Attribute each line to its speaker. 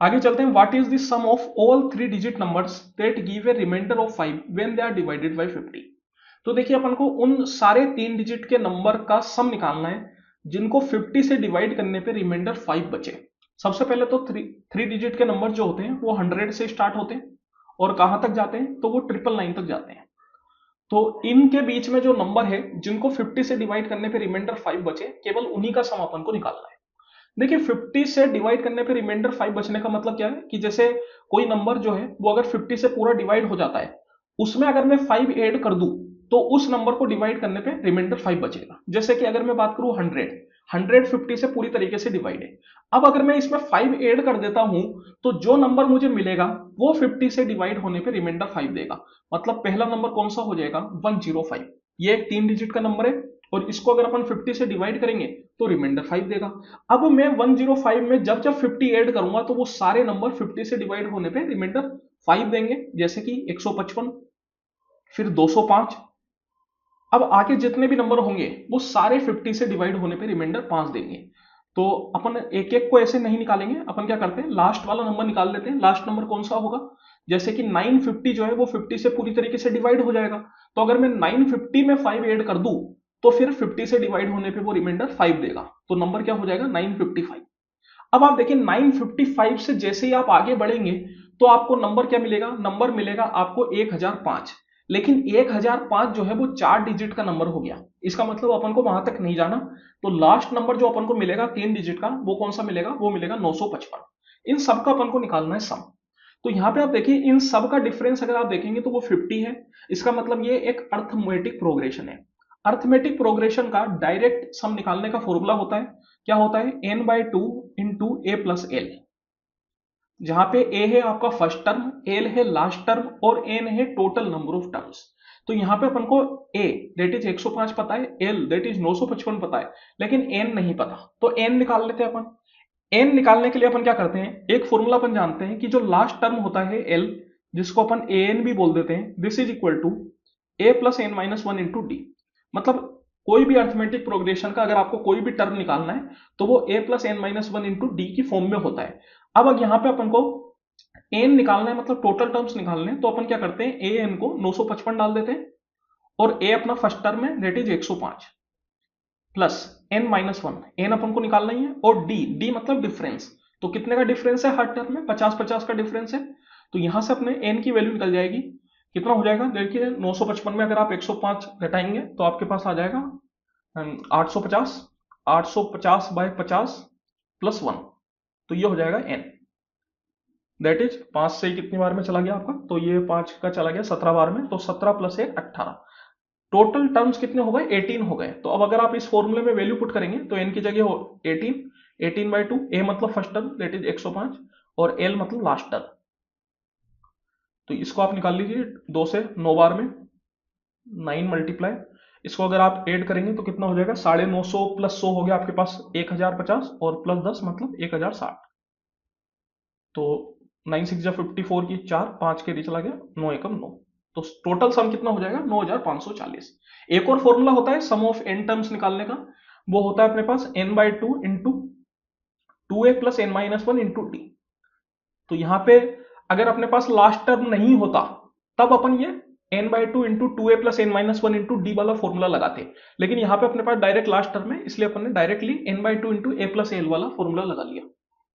Speaker 1: आगे चलते हैं, what is the sum of all 3 digit numbers that give a remainder of 5 when they are divided by 50। तो देखिए अपन को उन सारे 3 डिजिट के नंबर का सम निकालना है जिनको 50 से डिवाइड करने पे रिमाइंडर 5 बचे। सबसे पहले तो 3 डिजिट के नंबर जो होते हैं वो 100 से स्टार्ट होते हैं और कहां तक जाते हैं, तो वो 999 तक जाते हैं। तो इनके बीच में जो नंबर है जिनको 50 से डिवाइड करने पे रिमाइंडर 5 बचे, केवल उन्हीं का सम अपन को निकालना है। देखिए 50 से डिवाइड करने पे रिमाइंडर 5 बचने का मतलब क्या है कि जैसे कोई नंबर जो है वो अगर 50 से पूरा डिवाइड हो जाता है, उसमें अगर मैं 5 ऐड कर दूं तो उस नंबर को डिवाइड करने पे रिमाइंडर 5 बचेगा। जैसे कि अगर मैं बात करूं 100 50 से पूरी तरीके से डिवाइड है। अब अगर मैं इसमें 5 ऐड कर देता हूं तो जो नंबर मुझे मिलेगा वो 50 से डिवाइड होने पे रिमाइंडर 5 देगा। मतलब पहला नंबर कौन सा हो जाएगा, 105। ये एक 3 डिजिट का नंबर है और इसको अगर अपन 50 से डिवाइड करेंगे तो रिमाइंडर 5 देगा। अब मैं 105 में जब जब 50 ऐड करूंगा तो वो सारे नंबर 50 से डिवाइड होने पे रिमाइंडर 5 देंगे। जैसे कि 155, फिर 205। अब आगे जितने भी नंबर होंगे वो सारे 50 से डिवाइड होने पे रिमाइंडर 5 देंगे। तो अपन एक एक को ऐसे नहीं निकालेंगे, अपन क्या करते हैं लास्ट वाला नंबर निकाल लेते हैं। लास्ट नंबर कौन सा होगा, जैसे कि 950 जो है वो 50 से पूरी तरीके से डिवाइड हो जाएगा। तो अगर मैं 950 में 5 ऐड कर दूं तो फिर 50 से डिवाइड होने पे वो रिमाइंडर 5 देगा। तो नंबर क्या हो जाएगा, 955। अब आप देखिए 955 से जैसे ही आप आगे बढ़ेंगे तो आपको नंबर क्या मिलेगा, नंबर मिलेगा आपको 1005। लेकिन 1005 जो है वो 4 डिजिट का नंबर हो गया। इसका मतलब अपन को वहां तक नहीं जाना। तो लास्ट नंबर जो अपन को मिलेगा 3 डिजिट का वो कौन सा मिलेगा, वो मिलेगा 955। इन सब का अपन को निकालना है सम। तो यहां पे आप देखिए इन सब का डिफरेंस अगर आप देखेंगे तो वो 50 है। इसका मतलब ये एक अर्थमेटिक प्रोग्रेशन है। अर्थमेटिक प्रोग्रेशन का डायरेक्ट सम निकालने का फॉर्मूला होता है, क्या होता है, n/2 इंटू ए प्लस एल। जहां पे ए है आपका फर्स्ट टर्म, एल है लास्ट टर्म और एन है टोटल नंबर ऑफ टर्म्स। तो यहां पे अपन को ए दैट इज 105 पता है, एल दैट इज 955 पता है, लेकिन एन नहीं पता। तो एन निकाल लेते हैं अपन। एन निकालने के लिए अपन क्या करते हैं, एक फॉर्मूला अपन जानते हैं कि जो लास्ट टर्म होता है एल, जिसको अपन ए एन भी बोल देते हैं, this is equal to A plus N minus one into D. मतलब कोई भी अर्थमेटिक प्रोग्रेशन का अगर आपको कोई भी टर्म निकालना है तो वो A plus N minus one into d की फॉर्म में होता है। अब यहाँ पे अपन को एन निकालना है, मतलब टोटल टर्म्स निकालने हैं। तो अपन क्या करते हैं, ए एन को 955 डाल देते हैं और ए अपना फर्स्ट टर्म है that is 105 plus N minus one, n अपन को निकालना ही है, और डी, डी मतलब डिफरेंस। तो कितने का डिफरेंस है हर टर्म में, 50-50 का डिफरेंस है। तो यहां से अपने एन की वैल्यू निकल जाएगी। कितना हो जाएगा, देखिए 955 में अगर आप 105 घटाएंगे तो आपके पास आ जाएगा 850। 850 बाय 50 प्लस 1, तो ये हो जाएगा एन। दैट इज 5 से कितनी बार में चला गया आपका, तो ये 5 का चला गया 17 बार में, तो 17 प्लस 1 18। टोटल टर्म्स कितने हो गए, 18 हो गए। तो अब अगर आप इस फॉर्मूले में वैल्यू पुट करेंगे तो एन की जगह हो 18, 18/2, ए मतलब फर्स्ट टर्म दैट इज 105 और एल मतलब लास्ट टर्म। तो इसको आप निकाल लीजिए 2 से 9 बार में, 9 मल्टीप्लाई, इसको अगर आप ऐड करेंगे तो कितना हो जाएगा, 950 प्लस 100 हो गया आपके पास 1050 और प्लस 10 मतलब 1060। तो 9 6 जा 54 की 4, 5 के चला गया, 9 एकम 9। तो टोटल सम कितना हो जाएगा, 9540। एक और फॉर्मूला होता है सम ऑफ एन टर्म्स निकालने का, वो होता है अपने पास n/2 into 2a plus N minus one into D. तो यहां पे अगर अपने पास लास्ट टर्म नहीं होता तब अपन ये n/2 into 2a plus N minus one into D वाला फॉर्मूला लगाते, लेकिन यहां पे अपने पास डायरेक्ट लास्ट टर्म है इसलिए अपन ने डायरेक्टली n/2 इंटू ए प्लस एल वाला फॉर्मूला लगा लिया।